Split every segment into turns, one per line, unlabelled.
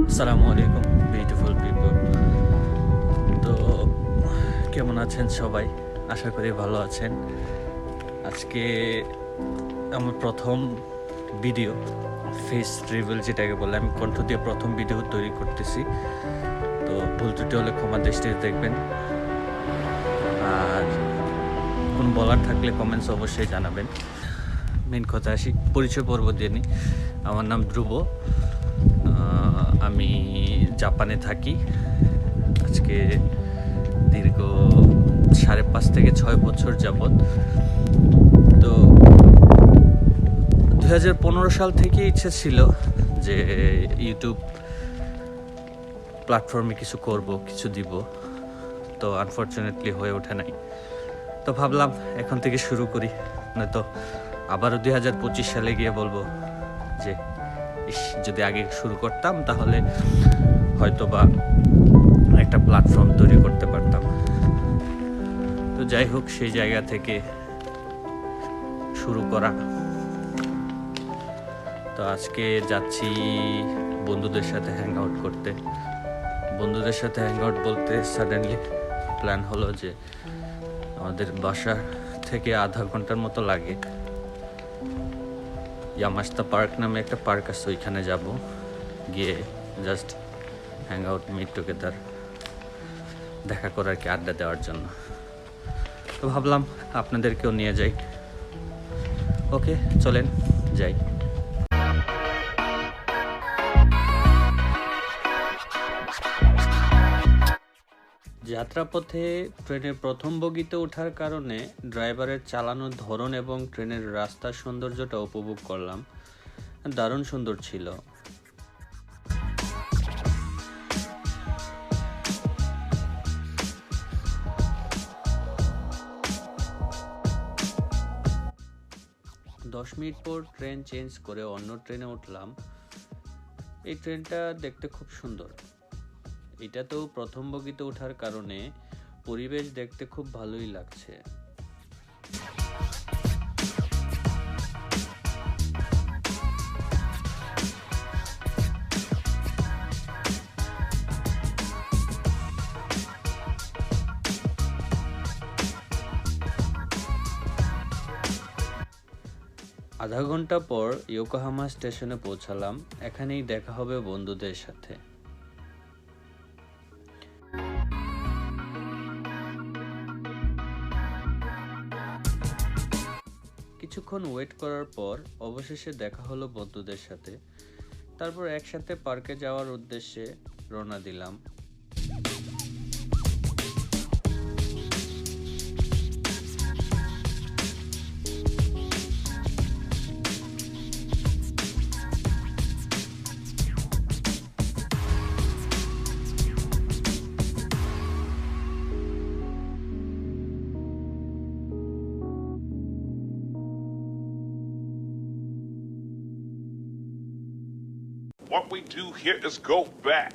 আসসালামু আলাইকুম beautiful people. তো কেমন আছেন সবাই? আশা করি ভালো আছেন। আজকে আমার প্রথম ভিডিও, ফেস রিভিল যেটাকে বলে, আমি কণ্ঠ দিয়ে প্রথম ভিডিও তৈরি করতেছি। তো ভুল ত্রুটি হলে ক্ষমা দৃষ্টিতে দেখবেন। আর কোন বলার থাকলে কমেন্টস অবশ্যই জানাবেন। মেন কথা আসি, পরিচয় পর্ব দিয়ে নিই। আমার নাম ধ্রুব, আমি জাপানে থাকি। আজকে দীর্ঘ 5.5 থেকে 6 বছর যাবৎ। তো 2015 সাল থেকে ইচ্ছে ছিল যে ইউটিউব প্ল্যাটফর্মে কিছু করব, কিছু দিব। তো আনফর্চুনেটলি হয়ে ওঠে নাই। তো ভাবলাম এখন থেকে শুরু করি, নয়তো আবারও 2025 সালে গিয়ে বলবো যে যদি আগে শুরু করতাম তাহলে হয়তো বা একটা প্ল্যাটফর্ম তৈরি করতে পারতাম। তো যাই হোক, সেই জায়গা থেকে শুরু করা। তো আজকে যাচ্ছি বন্ধুদের সাথে হ্যাং আউট করতে। বন্ধুদের সাথে হ্যাং আউট বলতে সাডেনলি প্ল্যান হলো যে আমাদের বাসা থেকে আধা ঘন্টার মতো লাগে, ইয়ামাস্তা পার্ক নামে একটা পার্ক আছে, ওইখানে যাব। গিয়ে just hang out, meet together, দেখা করার কি, আড্ডা দেওয়ার জন্য। তো ভাবলাম আপনাদেরকেও নিয়ে যাই। ওকে, চলেন যাই। যাত্রাপথে ট্রেনের প্রথম বগিতে ওঠার কারণে ড্রাইভারের চালানোর ধরন এবং ট্রেনের রাস্তার সৌন্দর্যটা উপভোগ করলাম। দারুণ সুন্দর ছিল। দশ মিনিট পর ট্রেন চেঞ্জ করে অন্য ট্রেনে উঠলাম। এই ট্রেনটা দেখতে খুব সুন্দর। এটাতেও প্রথম বগিতে ওঠার কারণে পরিবেশ দেখতে খুব ভালোই লাগছে। আধা ঘন্টা পর ইয়োকোহামা স্টেশনে পৌঁছালাম। এখানেই দেখা হবে বন্ধুদের সাথে। কিছুক্ষণ ওয়েট করার পর অবশেষে দেখা হলো বন্ধুদের সাথে। তারপর একসাথে পার্কে যাওয়ার উদ্দেশ্যে রওনা দিলাম।
What we do here is go back.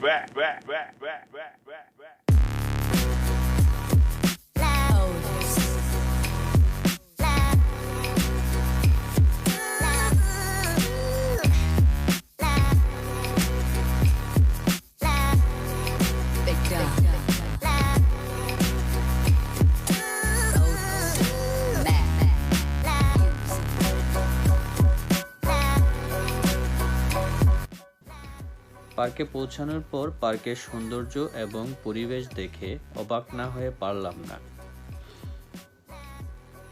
পার্কে পৌঁছানোর পর পার্কের সৌন্দর্য এবং পরিবেশ দেখে অবাক না হয়ে পারলাম না।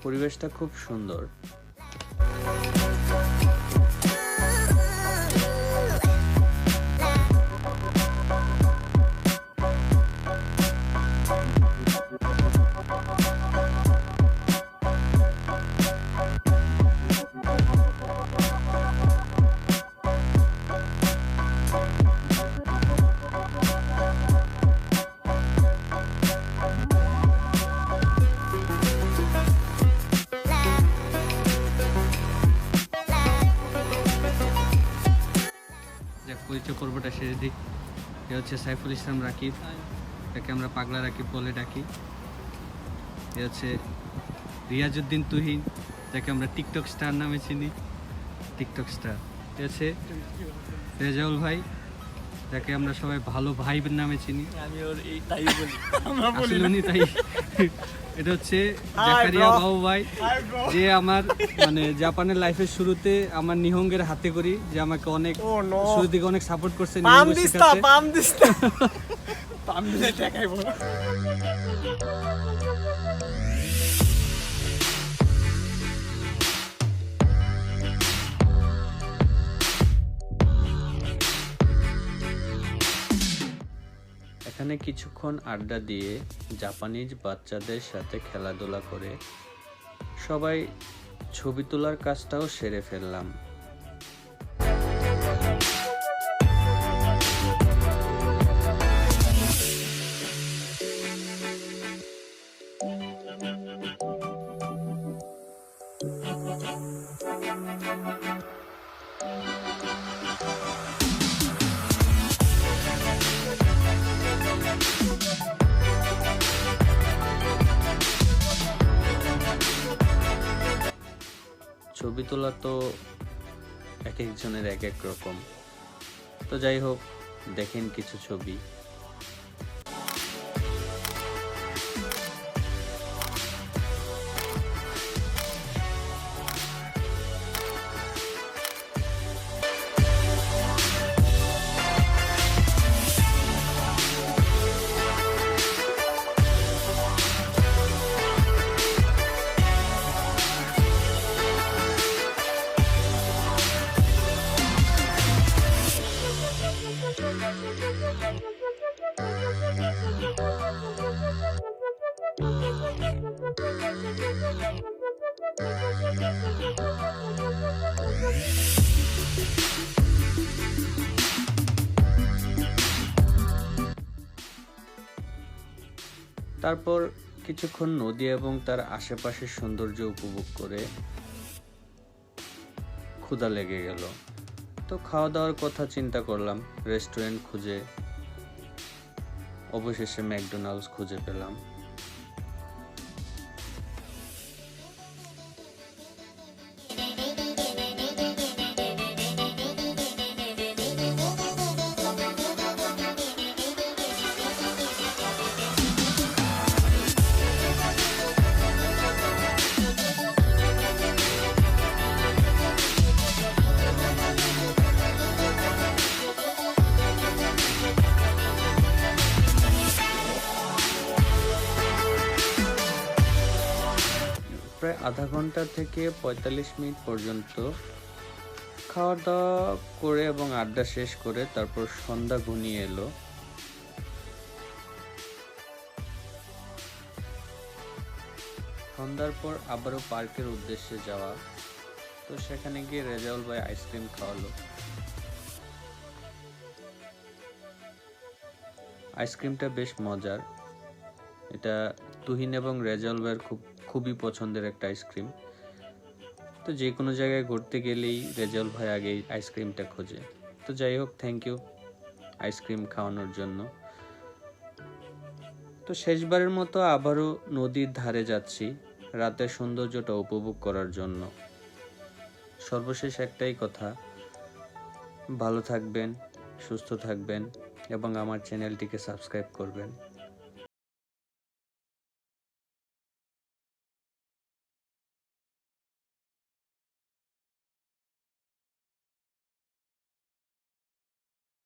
পরিবেশটা খুব সুন্দর। পরিচয় পর্বটা সেরে দিই। এ হচ্ছে সাইফুল ইসলাম রাকিব, যাকে আমরা পাগলা রাকিব বলে ডাকি। এ হচ্ছে রিয়াজউদ্দিন তুহিন, যাকে আমরা টিকটক স্টার নামে চিনি। টিকটক স্টার আছে রেজাউল ভাই, যাকে আমরা সবাই ভালো ভাই নামে চিনি।
আমি ওর এই তাই বলি, আমরা বলি
আসলে
না।
উনি তাই। এটা হচ্ছে
Hi,
জাকারিয়া
bro.
বাবু ভাই,
Hi, bro.
যে আমার মানে জাপানের লাইফের শুরুতে আমার নিহঙ্গের হাতে করি, যে আমাকে অনেক
Oh, no.
শুরু থেকে অনেক সাপোর্ট করছে
পাম
নিহঙ্গ
দিস না,
শেখাতে।
পাম দিস না। পাম দিলে দেখাইবো।
এখানে কিছুক্ষণ আড্ডা দিয়ে জাপানিজ বাচ্চাদের সাথে খেলাধুলা করে সবাই ছবি তোলার কাজটাও সেরে ফেললাম। ছবি তোলা তো এক একজনের এক এক রকম, তো যাই হোক, দেখেন কিছু ছবি। তারপর কিছুক্ষণ নদী এবং তার আশেপাশের সৌন্দর্য উপভোগ করে ক্ষুধা লেগে গেল, তো খাওয়া দাওয়ার কথা চিন্তা করলাম। রেস্টুরেন্ট খুঁজে অবশেষে ম্যাকডোনাল্ডস খুঁজে পেলাম। প্রায় আধা ঘন্টা থেকে 45 মিনিট পর্যন্ত খাওয়া দাওয়া করে এবং আড্ডা শেষ করে তারপর সন্ধ্যা ঘনিয়ে এলো। সন্ধ্যার পর আবারও পার্কের উদ্দেশ্যে যাওয়া, তো সেখানে গিয়ে রেজাউল ভাই আইসক্রিম খাওয়ালো। আইসক্রিমটা বেশ মজার, এটা তুহিন এবং রেজাউল ভাইয়ের খুবই পছন্দের একটা আইসক্রিম। তো যে কোনো জায়গায় ঘুরতে গেলেই রেজাউল ভাই আগে আইসক্রিমটা খোঁজে। তো যাই হোক, থ্যাংক ইউ আইসক্রিম খাওয়ানোর জন্য। তো শেষবারের মতো আবারও নদীর ধারে যাচ্ছি রাতের সৌন্দর্যটা উপভোগ করার জন্য। সর্বশেষ একটাই কথা, ভালো থাকবেন, সুস্থ থাকবেন এবং আমার চ্যানেলটিকে সাবস্ক্রাইব করবেন।